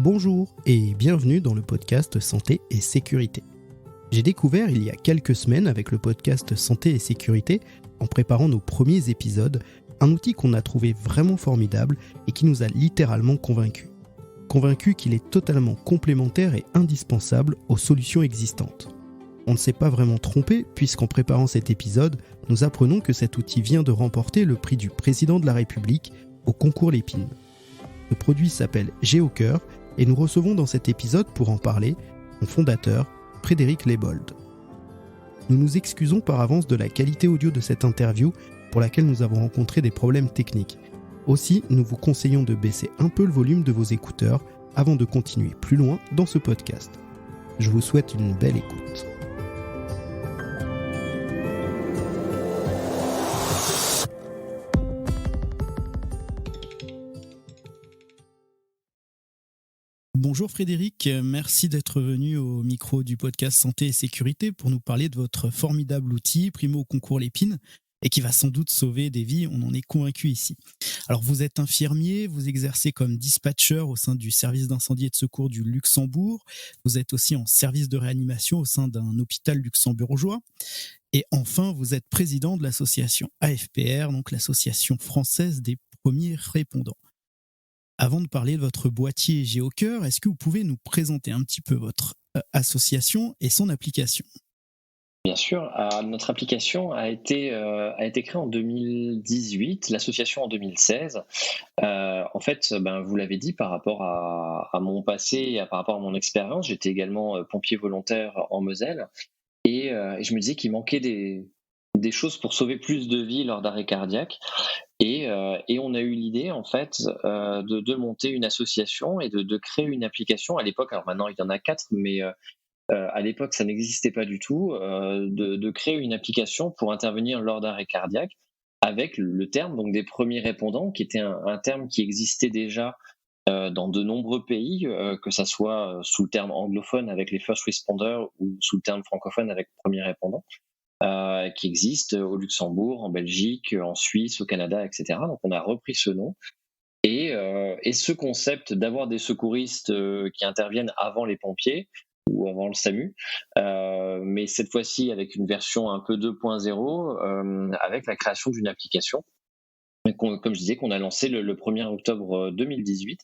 Bonjour et bienvenue dans le podcast Santé et Sécurité. J'ai découvert il y a quelques semaines avec le podcast Santé et Sécurité, en préparant nos premiers épisodes, un outil qu'on a trouvé vraiment formidable et qui nous a littéralement convaincus. Convaincus qu'il est totalement complémentaire et indispensable aux solutions existantes. On ne s'est pas vraiment trompé puisqu'en préparant cet épisode, nous apprenons que cet outil vient de remporter le prix du président de la République au concours Lépine. Le produit s'appelle GeoCœur et nous recevons dans cet épisode pour en parler son fondateur, Frédéric Lebold. Nous nous excusons par avance de la qualité audio de cette interview pour laquelle nous avons rencontré des problèmes techniques. Aussi, nous vous conseillons de baisser un peu le volume de vos écouteurs avant de continuer plus loin dans ce podcast. Je vous souhaite une belle écoute. Bonjour Frédéric, merci d'être venu au micro du podcast Santé et Sécurité pour nous parler de votre formidable outil primé au concours Lépine et qui va sans doute sauver des vies, on en est convaincu ici. Alors vous êtes infirmier, vous exercez comme dispatcher au sein du service d'incendie et de secours du Luxembourg, vous êtes aussi en service de réanimation au sein d'un hôpital luxembourgeois et enfin vous êtes président de l'association AFPR, donc l'association française des premiers répondants. Avant de parler de votre boîtier GeoCœur, est-ce que vous pouvez nous présenter un petit peu votre association et son application ? Bien sûr, notre application a été créée en 2018, l'association en 2016. En fait, vous l'avez dit, par rapport à mon passé et par rapport à mon expérience, j'étais également pompier volontaire en Moselle et je me disais qu'il manquait des choses pour sauver plus de vies lors d'arrêts cardiaques. Et on a eu l'idée en fait de monter une association et de créer une application. À l'époque, alors maintenant il y en a 4, mais à l'époque ça n'existait pas du tout, de créer une application pour intervenir lors d'arrêt cardiaque avec le terme donc des premiers répondants, qui était un terme qui existait déjà dans de nombreux pays, que ça soit sous le terme anglophone avec les first responders ou sous le terme francophone avec premiers répondants. Qui existe au Luxembourg, en Belgique, en Suisse, au Canada, etc. Donc on a repris ce nom. Et ce concept d'avoir des secouristes qui interviennent avant les pompiers ou avant le SAMU, mais cette fois-ci avec une version un peu 2.0, avec la création d'une application, comme je disais, qu'on a lancé le 1er octobre 2018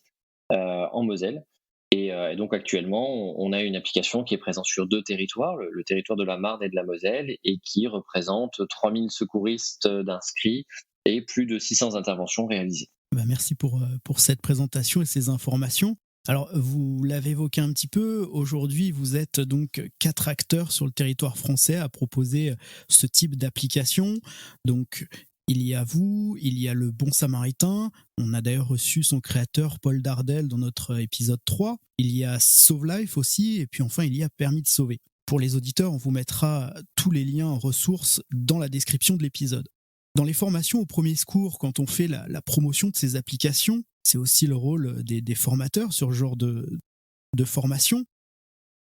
en Moselle. Et donc actuellement, on a une application qui est présente sur 2 territoires, le territoire de la Marne et de la Moselle, et qui représente 3000 secouristes d'inscrits et plus de 600 interventions réalisées. Merci pour cette présentation et ces informations. Alors, vous l'avez évoqué un petit peu, aujourd'hui vous êtes donc 4 acteurs sur le territoire français à proposer ce type d'application. Donc, il y a vous, il y a le Bon Samaritain, on a d'ailleurs reçu son créateur Paul Dardel dans notre épisode 3, il y a Sauve Life aussi, et puis enfin il y a Permis de sauver. Pour les auditeurs, on vous mettra tous les liens en ressources dans la description de l'épisode. Dans les formations au premier secours, quand on fait la promotion de ces applications, c'est aussi le rôle des formateurs sur ce genre de formation.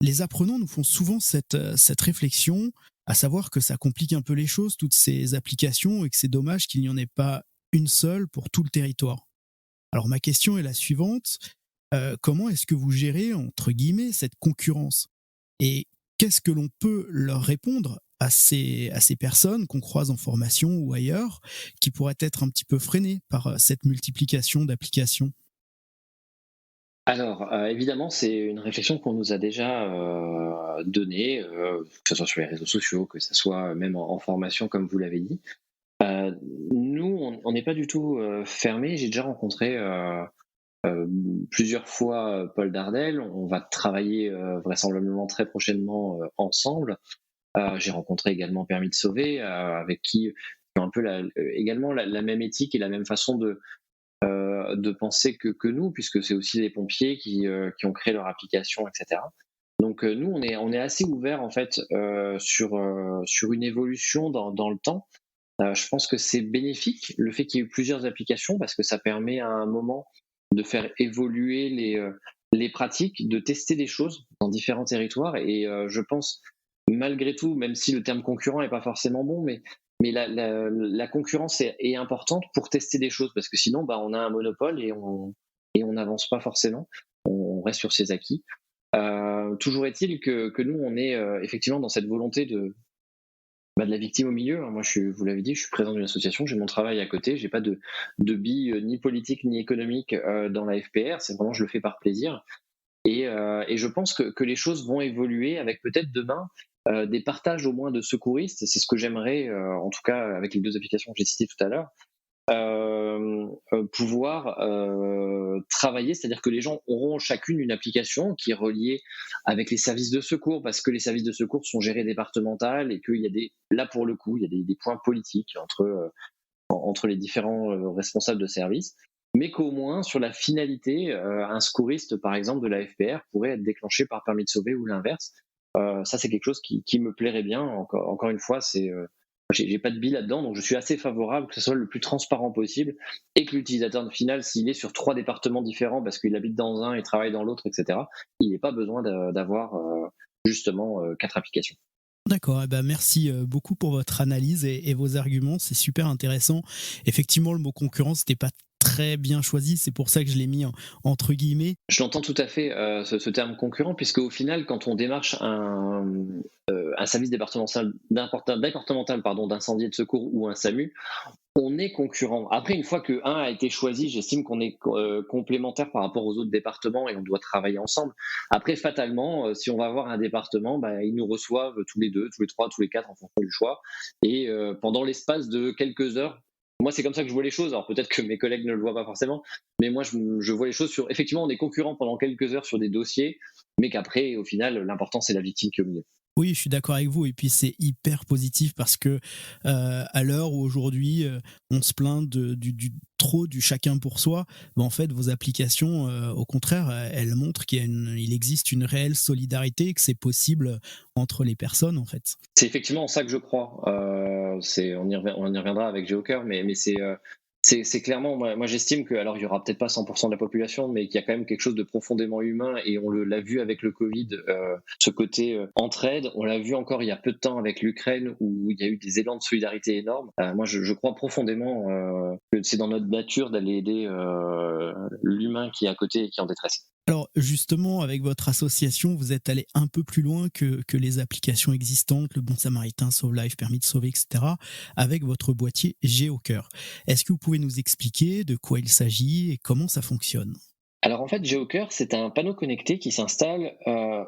Les apprenants nous font souvent cette réflexion, à savoir que ça complique un peu les choses, toutes ces applications, et que c'est dommage qu'il n'y en ait pas une seule pour tout le territoire. Alors ma question est la suivante, comment est-ce que vous gérez, entre guillemets, cette concurrence ? Et qu'est-ce que l'on peut leur répondre à ces personnes qu'on croise en formation ou ailleurs, qui pourraient être un petit peu freinées par cette multiplication d'applications ? Alors, évidemment, c'est une réflexion qu'on nous a déjà donnée, que ce soit sur les réseaux sociaux, que ce soit même en formation, comme vous l'avez dit. Nous, on n'est pas du tout fermés. J'ai déjà rencontré plusieurs fois Paul Dardel. On va travailler vraisemblablement très prochainement ensemble. J'ai rencontré également Permis de sauver, avec qui ont un peu également la même éthique et la même façon de penser que nous, puisque c'est aussi les pompiers qui ont créé leur application, etc. Donc nous, on est assez ouverts en fait sur une évolution dans le temps. Je pense que c'est bénéfique le fait qu'il y ait eu plusieurs applications, parce que ça permet à un moment de faire évoluer les pratiques, de tester des choses dans différents territoires. Et je pense, malgré tout, même si le terme concurrent n'est pas forcément bon, mais la concurrence est importante pour tester des choses, parce que sinon on a un monopole et on n'avance pas forcément. On reste sur ses acquis. Toujours est-il que nous, on est effectivement dans cette volonté de la victime au milieu. Moi, vous l'avez dit, je suis président d'une association, j'ai mon travail à côté, j'ai pas de billes ni politiques ni économiques dans la FPR, c'est vraiment, je le fais par plaisir. Et je pense que les choses vont évoluer avec peut-être demain des partages au moins de secouristes. C'est ce que j'aimerais, en tout cas avec les 2 applications que j'ai citées tout à l'heure, pouvoir travailler, c'est-à-dire que les gens auront chacune une application qui est reliée avec les services de secours, parce que les services de secours sont gérés départemental et qu'il y a là pour le coup, il y a des points politiques entre les différents responsables de service, mais qu'au moins sur la finalité, un secouriste par exemple de la FPR pourrait être déclenché par permis de sauver ou l'inverse. Ça, c'est quelque chose qui me plairait bien. Encore une fois, j'ai pas de billes là-dedans, donc je suis assez favorable que ce soit le plus transparent possible et que l'utilisateur final, s'il est sur 3 départements différents parce qu'il habite dans un et travaille dans l'autre, etc., il n'ait pas besoin d'avoir justement 4 applications. D'accord, eh ben merci beaucoup pour votre analyse et vos arguments, c'est super intéressant. Effectivement, le mot concurrence n'était pas très bien choisi, c'est pour ça que je l'ai mis entre guillemets. Je l'entends tout à fait, ce terme concurrent, puisque au final, quand on démarche un service départemental d'incendie et de secours ou un SAMU, on est concurrent. Après, une fois que un a été choisi, j'estime qu'on est complémentaire par rapport aux autres départements et on doit travailler ensemble. Après, fatalement, si on va avoir un département, ils nous reçoivent tous les 2, tous les 3, tous les 4 en fonction du choix. Et pendant l'espace de quelques heures, moi, c'est comme ça que je vois les choses. Alors peut-être que mes collègues ne le voient pas forcément, mais moi, je vois les choses sur. Effectivement, on est concurrent pendant quelques heures sur des dossiers, mais qu'après, au final, l'important, c'est la victime qui est au milieu. Oui, je suis d'accord avec vous. Et puis c'est hyper positif parce que à l'heure où aujourd'hui on se plaint du chacun pour soi, en fait vos applications, au contraire, elles montrent qu'il existe une réelle solidarité, que c'est possible entre les personnes en fait. C'est effectivement en ça que je crois. On y reviendra avec Geoker, mais c'est clairement, moi j'estime que, alors il y aura peut-être pas 100% de la population, mais qu'il y a quand même quelque chose de profondément humain, et on l'a vu avec le Covid, ce côté entraide, on l'a vu encore il y a peu de temps avec l'Ukraine, où il y a eu des élans de solidarité énormes. Moi je crois profondément que c'est dans notre nature d'aller aider l'humain qui est à côté et qui est en détresse. Alors justement, avec votre association, vous êtes allé un peu plus loin que les applications existantes, le Bon Samaritain, Sauve Life, Permis de sauver, etc., avec votre boîtier Geoker. Est-ce que vous pouvez nous expliquer de quoi il s'agit et comment ça fonctionne ? Alors en fait, Geoker, c'est un panneau connecté qui s'installe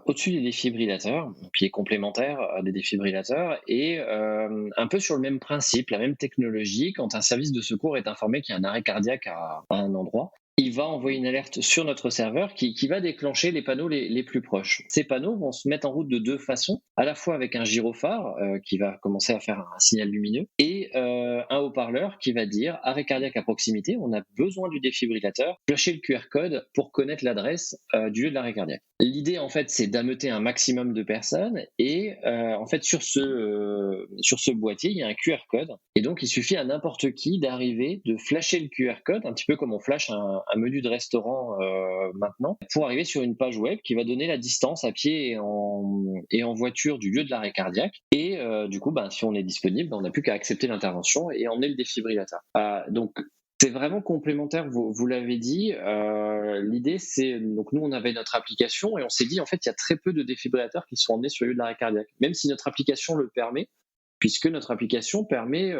au-dessus des défibrillateurs, qui est complémentaire des défibrillateurs, et un peu sur le même principe, la même technologie. Quand un service de secours est informé qu'il y a un arrêt cardiaque à un endroit, il va envoyer une alerte sur notre serveur qui va déclencher les panneaux les plus proches. Ces panneaux vont se mettre en route de 2 façons, à la fois avec un gyrophare qui va commencer à faire un signal lumineux, et un haut-parleur qui va dire arrêt cardiaque à proximité, on a besoin du défibrillateur, flasher le QR code pour connaître l'adresse du lieu de l'arrêt cardiaque. L'idée en fait, c'est d'ameuter un maximum de personnes, et en fait sur ce boîtier, il y a un QR code, et donc il suffit à n'importe qui d'arriver, de flasher le QR code, un petit peu comme on flash un menu de restaurant maintenant, pour arriver sur une page web qui va donner la distance à pied et en voiture du lieu de l'arrêt cardiaque. Et du coup, si on est disponible, on n'a plus qu'à accepter l'intervention et emmener le défibrillateur. Donc c'est vraiment complémentaire, vous l'avez dit. L'idée, c'est, donc nous, on avait notre application et on s'est dit, en fait, il y a très peu de défibrillateurs qui sont emmenés sur le lieu de l'arrêt cardiaque, même si notre application le permet, puisque notre application permet,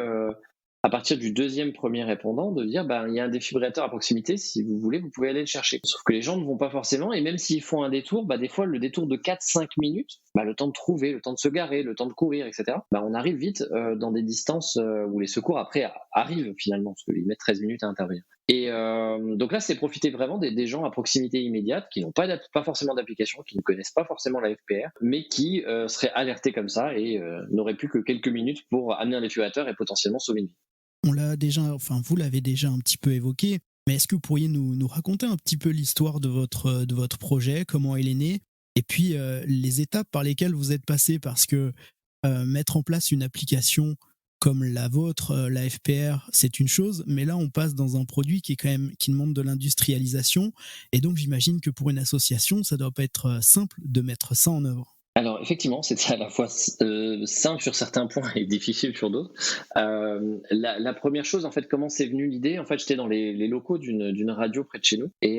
à partir du premier répondant, de dire il y a un défibrillateur à proximité, si vous voulez, vous pouvez aller le chercher. Sauf que les gens ne vont pas forcément, et même s'ils font un détour, des fois le détour de 4-5 minutes, le temps de trouver, le temps de se garer, le temps de courir, etc., on arrive vite dans des distances où les secours après arrivent finalement, parce qu'ils mettent 13 minutes à intervenir. Et donc là, c'est profiter vraiment des gens à proximité immédiate qui n'ont pas forcément d'application, qui ne connaissent pas forcément la FPR, mais qui seraient alertés comme ça et n'auraient plus que quelques minutes pour amener un défibrillateur et potentiellement sauver une vie. Vous l'avez déjà un petit peu évoqué, mais est-ce que vous pourriez nous raconter un petit peu l'histoire de votre projet, comment il est né, et puis les étapes par lesquelles vous êtes passé, parce que mettre en place une application comme la vôtre, la FPR, c'est une chose, mais là on passe dans un produit qui demande de l'industrialisation, et donc j'imagine que pour une association, ça doit pas être simple de mettre ça en œuvre. Alors effectivement, c'était à la fois simple sur certains points et difficile sur d'autres. La 1 chose, en fait, comment c'est venu l'idée? En fait, j'étais dans les locaux d'une radio près de chez nous et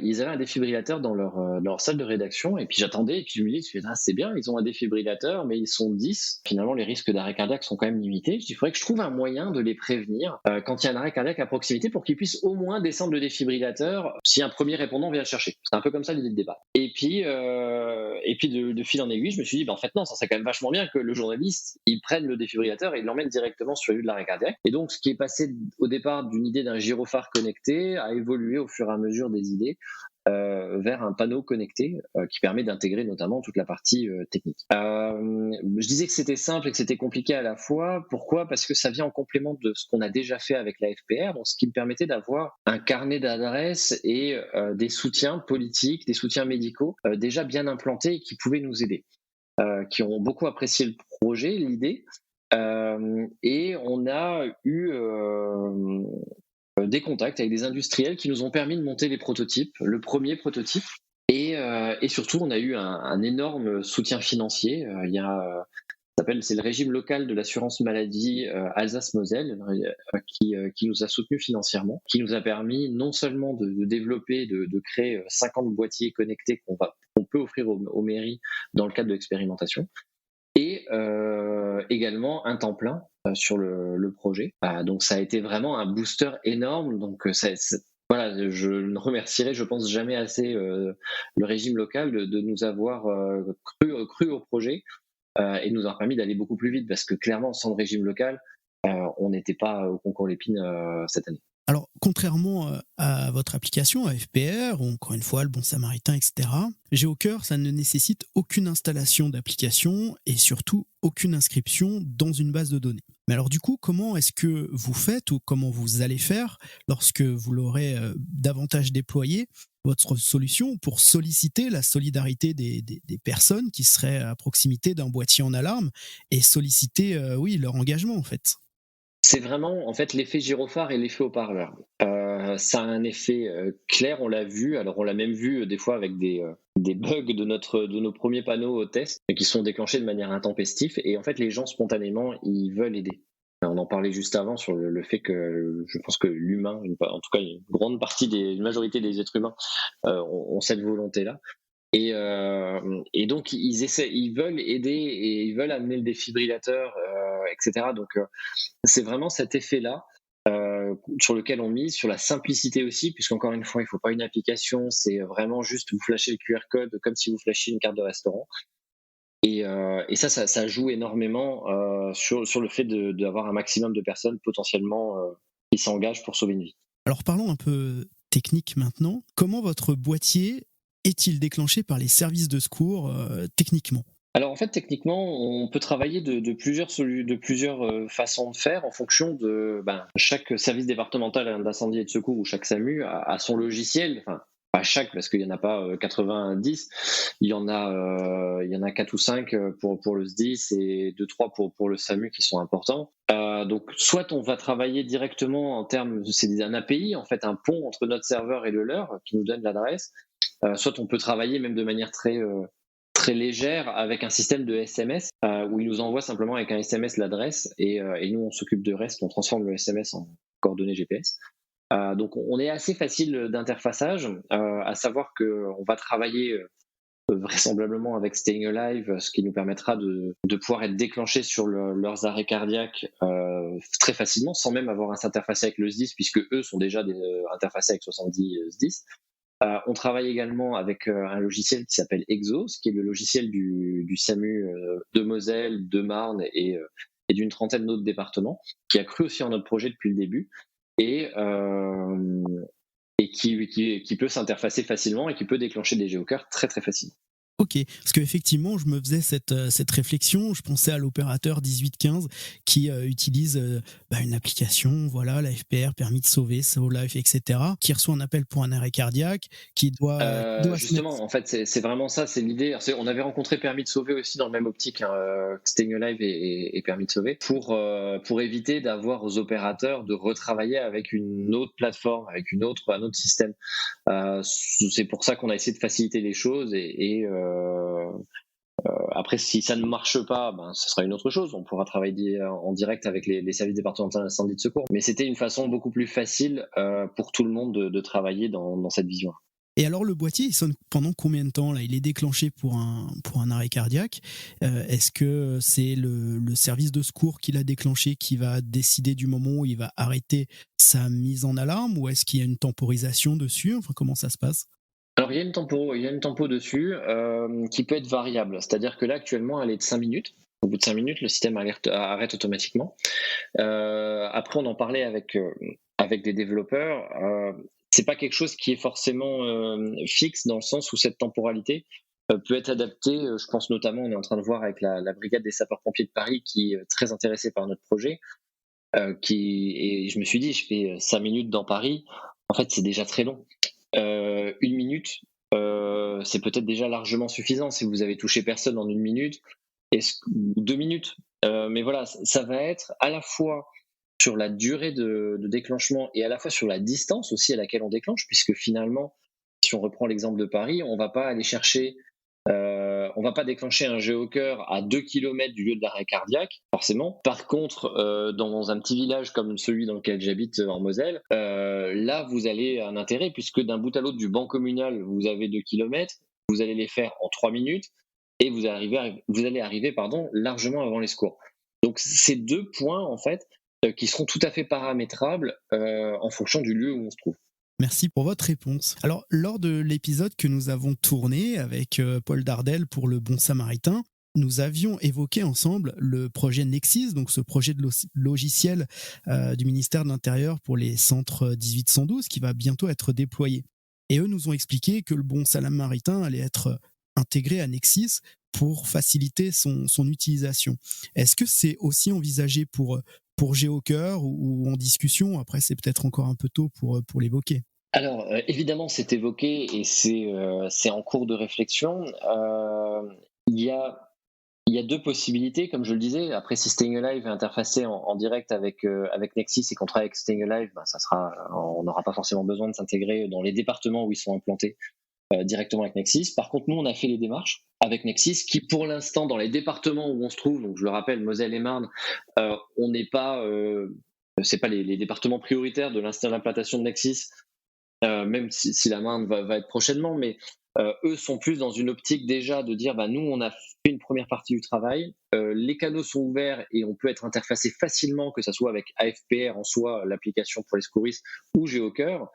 ils avaient un défibrillateur dans leur salle de rédaction et puis j'attendais et puis je me dis: «Ah, c'est bien, ils ont un défibrillateur, mais ils sont 10. Finalement, les risques d'arrêt cardiaque sont quand même limités». Je dis: «Il faudrait que je trouve un moyen de les prévenir, quand il y a un arrêt cardiaque à proximité pour qu'ils puissent au moins descendre le défibrillateur si un premier répondant vient le chercher». C'est un peu comme ça l'idée de départ et puis de fil en aiguille, je me suis dit, bah, en fait, non, ça serait quand même vachement bien que le journaliste, il prenne le défibrillateur et il l'emmène directement sur le lieu de l'arrêt cardiaque. Et donc, ce qui est passé au départ d'une idée d'un gyrophare connecté a évolué au fur et à mesure des idées vers un panneau connecté qui permet d'intégrer notamment toute la partie technique. Je disais que c'était simple et que c'était compliqué à la fois. Pourquoi? Parce que ça vient en complément de ce qu'on a déjà fait avec la FPR, donc ce qui me permettait d'avoir un carnet d'adresses et des soutiens politiques, des soutiens médicaux déjà bien implantés et qui pouvaient nous aider, qui ont beaucoup apprécié le projet, l'idée. Et on a eu des contacts avec des industriels qui nous ont permis de monter les prototypes, le premier prototype. Et surtout, on a eu un énorme soutien financier. Il y a c'est le régime local de l'assurance maladie Alsace-Moselle qui nous a soutenus financièrement, qui nous a permis non seulement de développer, de créer 50 boîtiers connectés qu'on peut offrir aux mairies dans le cadre de l'expérimentation, et également un temps plein sur le projet. Donc ça a été vraiment un booster énorme. Donc voilà, je ne remercierai, je pense, jamais assez le régime local de nous avoir cru au projet et nous a permis d'aller beaucoup plus vite parce que clairement, sans le régime local, on n'était pas au concours Lépine cette année. Alors, contrairement à votre application, à FPR, ou encore une fois, le Bon Samaritain, etc., GeoCœur, ça ne nécessite aucune installation d'application et surtout aucune inscription dans une base de données. Mais alors du coup, comment est-ce que vous faites ou comment vous allez faire lorsque vous l'aurez davantage déployé, votre solution, pour solliciter la solidarité des personnes qui seraient à proximité d'un boîtier en alarme et solliciter, oui, leur engagement en fait? C'est vraiment en fait l'effet gyrophare et l'effet haut-parleur. Ça a un effet clair, on l'a vu. Alors on l'a même vu des fois avec des bugs de nos premiers panneaux au test qui sont déclenchés de manière intempestive. Et en fait, les gens spontanément, ils veulent aider. On en parlait juste avant sur le fait que je pense que l'humain, en tout cas une grande partie une majorité des êtres humains, ont cette volonté-là. Et donc ils veulent aider et ils veulent amener le défibrillateur, etc. Donc c'est vraiment cet effet-là sur lequel on mise, sur la simplicité aussi, puisqu'encore une fois, il ne faut pas une application, c'est vraiment juste vous flashez le QR code comme si vous flashiez une carte de restaurant. Et ça joue énormément sur le fait d'avoir un maximum de personnes potentiellement qui s'engagent pour sauver une vie. Alors parlons un peu technique maintenant. Comment votre boîtier est-il déclenché par les services de secours techniquement? Alors en fait, techniquement, on peut travailler de plusieurs façons de faire en fonction de chaque service départemental d'incendie et de secours ou chaque SAMU a son logiciel. Enfin, pas chaque parce qu'il n'y en a pas 90, il y en a 4 ou 5 pour le SDIS et 2-3 pour le SAMU qui sont importants. Donc soit on va travailler directement en termes, c'est un API en fait, un pont entre notre serveur et le leur qui nous donne l'adresse. Soit on peut travailler même de manière très légère avec un système de SMS où il nous envoie simplement avec un SMS l'adresse et nous on s'occupe de reste, on transforme le SMS en coordonnées GPS. Donc on est assez facile d'interfaçage, à savoir qu'on va travailler vraisemblablement avec Staying Alive, ce qui nous permettra de pouvoir être déclenchés sur leurs arrêts cardiaques très facilement, sans même avoir à s'interfacer avec le SDIS, puisque eux sont déjà interfacés avec 70 SDIS. On travaille également avec un logiciel qui s'appelle Exos, qui est le logiciel du SAMU de Moselle, de Marne et d'une trentaine d'autres départements, qui a cru aussi en notre projet depuis le début et qui peut s'interfacer facilement et qui peut déclencher des géocœurs très très facilement. Ok, parce qu'effectivement, je me faisais cette réflexion, je pensais à l'opérateur 1815 qui utilise une application, voilà, la FPR, permis de sauver, So Life, etc., qui reçoit un appel pour un arrêt cardiaque, qui doit justement, en fait, c'est vraiment ça, c'est l'idée. On avait rencontré Permis de sauver aussi dans le même optique, Staying Alive et Permis de sauver, pour éviter d'avoir aux opérateurs de retravailler avec une autre plateforme, avec un autre système. C'est pour ça qu'on a essayé de faciliter les choses et Après, si ça ne marche pas, ce sera une autre chose. On pourra travailler en direct avec les services départementaux d'incendie de secours. Mais c'était une façon beaucoup plus facile pour tout le monde de travailler dans cette vision. Et alors le boîtier, il sonne pendant combien de temps là? Il est déclenché pour un arrêt cardiaque. Est-ce que c'est le service de secours qui l'a déclenché qui va décider du moment où il va arrêter sa mise en alarme, ou est-ce qu'il y a une temporisation dessus? Enfin, comment ça se passe? Alors, il y a une tempo dessus qui peut être variable. C'est-à-dire que là, actuellement, elle est de 5 minutes. Au bout de 5 minutes, le système arrête automatiquement. Après, on en parlait avec des développeurs. C'est pas quelque chose qui est forcément fixe, dans le sens où cette temporalité peut être adaptée. Je pense notamment, on est en train de voir avec la brigade des sapeurs-pompiers de Paris, qui est très intéressée par notre projet. Et je me suis dit, je fais 5 minutes dans Paris. En fait, c'est déjà très long. 1 minute, c'est peut-être déjà largement suffisant si vous avez touché personne en 1 minute, ou 2 minutes. Mais voilà, ça va être à la fois sur la durée de déclenchement et à la fois sur la distance aussi à laquelle on déclenche, puisque finalement, si on reprend l'exemple de Paris, on va pas déclencher un géocœur à 2 km du lieu de l'arrêt cardiaque, forcément. Par contre, dans un petit village comme celui dans lequel j'habite en Moselle, là, vous allez un intérêt, puisque d'un bout à l'autre du banc communal, vous avez 2 km, vous allez les faire en 3 minutes, et vous allez arriver largement avant les secours. Donc, c'est 2 points, en fait, qui seront tout à fait paramétrables en fonction du lieu où on se trouve. Merci pour votre réponse. Alors, lors de l'épisode que nous avons tourné avec Paul Dardel pour Le Bon Samaritain, nous avions évoqué ensemble le projet Nexis, donc ce projet de logiciel du ministère de l'Intérieur pour les centres 1812 qui va bientôt être déployé. Et eux nous ont expliqué que Le Bon Samaritain allait être intégré à Nexis pour faciliter son utilisation. Est-ce que c'est aussi envisagé pour GeoCœur ou en discussion? Après, c'est peut-être encore un peu tôt pour l'évoquer. Alors, évidemment, c'est évoqué et c'est en cours de réflexion. Il y a, il y a 2 possibilités, comme je le disais. Après, si Staying Alive est interfacé en direct avec Nexis et qu'on travaille avec Staying Alive, on n'aura pas forcément besoin de s'intégrer dans les départements où ils sont implantés directement avec Nexis. Par contre, nous, on a fait les démarches avec Nexis, qui pour l'instant, dans les départements où on se trouve, donc je le rappelle, Moselle et Marne, on n'est pas, c'est pas les départements prioritaires de l'implantation de Nexis. Même si la Marne va être prochainement, mais eux sont plus dans une optique déjà de dire nous, on a fait une première partie du travail, les canaux sont ouverts et on peut être interfacé facilement, que ce soit avec AFPR en soi, l'application pour les secouristes, ou GeoCœur.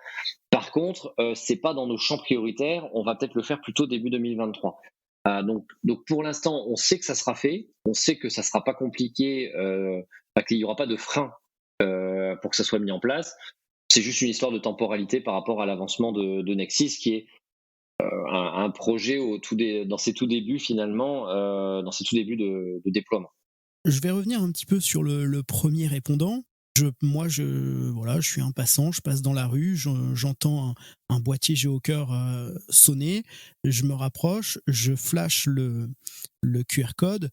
Par contre, c'est pas dans nos champs prioritaires, on va peut-être le faire plutôt début 2023. Donc pour l'instant, on sait que ça sera fait, on sait que ça sera pas compliqué, qu'il n'y aura pas de frein pour que ça soit mis en place. C'est juste une histoire de temporalité par rapport à l'avancement de Nexis, qui est un projet dans ses tout débuts finalement, dans ses tout débuts de déploiement. Je vais revenir un petit peu sur le premier répondant. Je suis un passant, je passe dans la rue, j'entends un boîtier GeoCœur sonner, je me rapproche, je flash le QR code.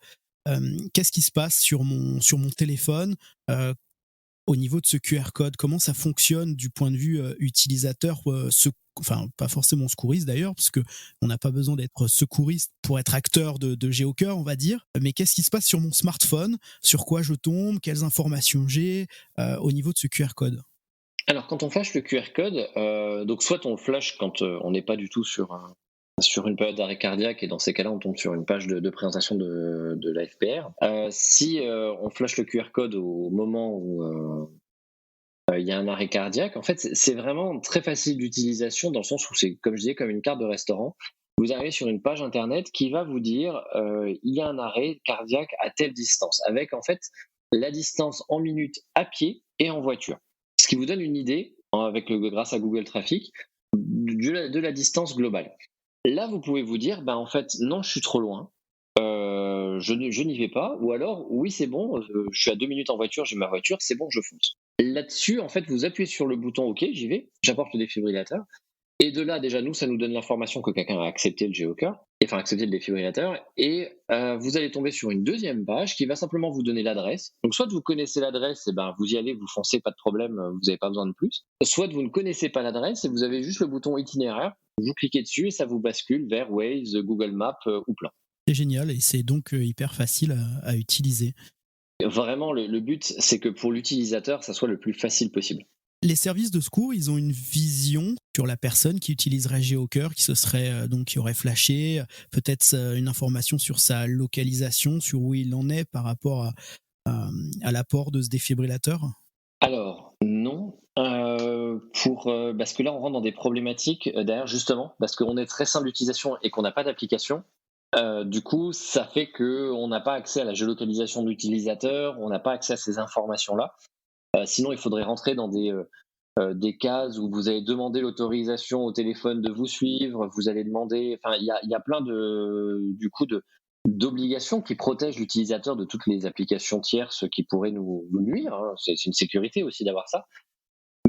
Qu'est-ce qui se passe sur mon téléphone au niveau de ce QR code? Comment ça fonctionne du point de vue utilisateur, pas forcément secouriste d'ailleurs, parce qu'on n'a pas besoin d'être secouriste pour être acteur de GeoCœur, on va dire. Mais qu'est-ce qui se passe sur mon smartphone? Sur quoi je tombe? Quelles informations j'ai au niveau de ce QR code? Alors, quand on flash le QR code, donc soit on le flash quand on n'est pas du tout sur une période d'arrêt cardiaque, et dans ces cas-là, on tombe sur une page de présentation de l'AFPR. Si on flash le QR code au moment où il y a un arrêt cardiaque, en fait, c'est vraiment très facile d'utilisation, dans le sens où c'est, comme je disais, comme une carte de restaurant. Vous arrivez sur une page internet qui va vous dire il y a un arrêt cardiaque à telle distance, avec en fait la distance en minutes à pied et en voiture. Ce qui vous donne une idée, grâce à Google Traffic, de la distance globale. Là, vous pouvez vous dire, en fait, non, je suis trop loin, je n'y vais pas, ou alors, oui, c'est bon, je suis à 2 minutes en voiture, j'ai ma voiture, c'est bon, je fonce. Là-dessus, en fait, vous appuyez sur le bouton OK, j'y vais, j'apporte le défibrillateur, et de là, déjà, nous, ça nous donne l'information que quelqu'un a accepté le GeoCœur, enfin accepté le défibrillateur, et vous allez tomber sur une deuxième page qui va simplement vous donner l'adresse. Donc, soit vous connaissez l'adresse, et vous y allez, vous foncez, pas de problème, vous n'avez pas besoin de plus. Soit vous ne connaissez pas l'adresse et vous avez juste le bouton itinéraire, vous cliquez dessus et ça vous bascule vers Waze, Google Maps ou plein. C'est génial et c'est donc hyper facile à utiliser. Vraiment, le but, c'est que pour l'utilisateur, ça soit le plus facile possible. Les services de secours, ils ont une vision sur la personne qui utiliserait GeoCœur, qui aurait flashé, peut-être une information sur sa localisation, sur où il en est par rapport à l'apport de ce défibrillateur. Alors, non. Parce que là, on rentre dans des problématiques derrière, justement, parce qu'on est très simple d'utilisation et qu'on n'a pas d'application. Du coup, ça fait qu'on n'a pas accès à la géolocalisation de l'utilisateur, on n'a pas accès à ces informations-là. Sinon, il faudrait rentrer dans des cases où vous allez demander l'autorisation au téléphone de vous suivre, vous allez demander. Enfin, il y a plein d'obligations qui protègent l'utilisateur de toutes les applications tierces qui pourraient nous nuire. Hein. C'est une sécurité aussi d'avoir ça.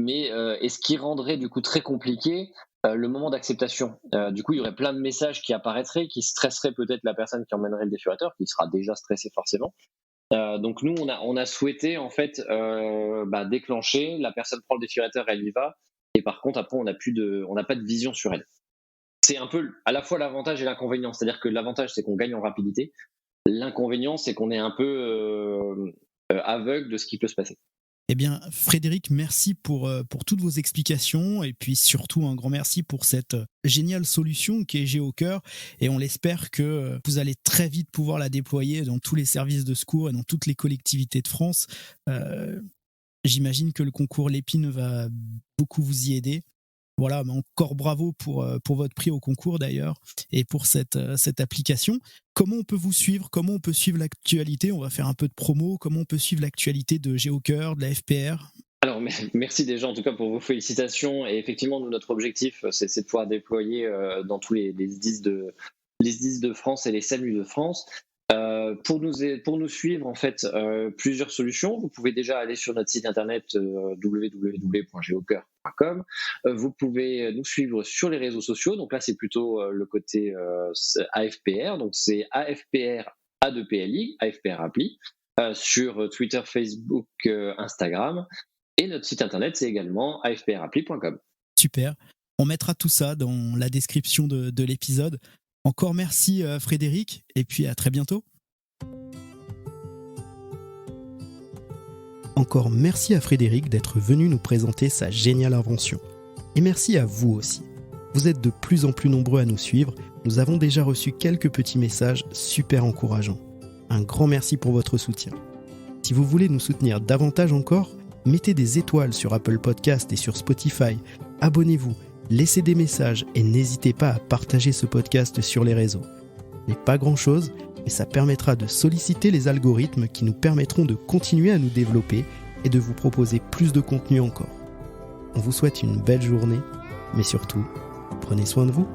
Mais et ce qui rendrait du coup très compliqué le moment d'acceptation. Du coup, il y aurait plein de messages qui apparaîtraient, qui stresseraient peut-être la personne qui emmènerait le défibrillateur, qui sera déjà stressée forcément. Donc nous, on a souhaité en fait déclencher. La personne prend le défibrillateur, elle y va. Et par contre, après, on n'a pas de vision sur elle. C'est un peu à la fois l'avantage et l'inconvénient. C'est-à-dire que l'avantage, c'est qu'on gagne en rapidité. L'inconvénient, c'est qu'on est un peu aveugle de ce qui peut se passer. Eh bien, Frédéric, merci pour toutes vos explications et puis surtout un grand merci pour cette géniale solution qui est GeoCœur et on l'espère que vous allez très vite pouvoir la déployer dans tous les services de secours et dans toutes les collectivités de France. J'imagine que le concours Lépine va beaucoup vous y aider. Voilà, mais encore bravo pour votre prix au concours d'ailleurs et pour cette application. Comment on peut vous suivre? Comment on peut suivre l'actualité? On va faire un peu de promo. Comment on peut suivre l'actualité de GeoCœur, de la FPR? Alors, merci déjà en tout cas pour vos félicitations. Et effectivement, nous, notre objectif, c'est de pouvoir déployer dans tous les SDIS de France et les SAMU de France. Pour nous suivre, en fait, plusieurs solutions. Vous pouvez déjà aller sur notre site internet www.geocœur.com. Vous pouvez nous suivre sur les réseaux sociaux. Donc là, c'est plutôt le côté AFPR. Donc c'est AFPR A2PLI, AFPR Appli, sur Twitter, Facebook, Instagram. Et notre site internet, c'est également afprappli.com. Super. On mettra tout ça dans la description de l'épisode. Encore merci Frédéric, et puis à très bientôt. Encore merci à Frédéric d'être venu nous présenter sa géniale invention. Et merci à vous aussi. Vous êtes de plus en plus nombreux à nous suivre. Nous avons déjà reçu quelques petits messages super encourageants. Un grand merci pour votre soutien. Si vous voulez nous soutenir davantage encore, mettez des étoiles sur Apple Podcast et sur Spotify. Abonnez-vous. Laissez des messages et n'hésitez pas à partager ce podcast sur les réseaux. Ce n'est pas grand-chose, mais ça permettra de solliciter les algorithmes qui nous permettront de continuer à nous développer et de vous proposer plus de contenu encore. On vous souhaite une belle journée, mais surtout, prenez soin de vous.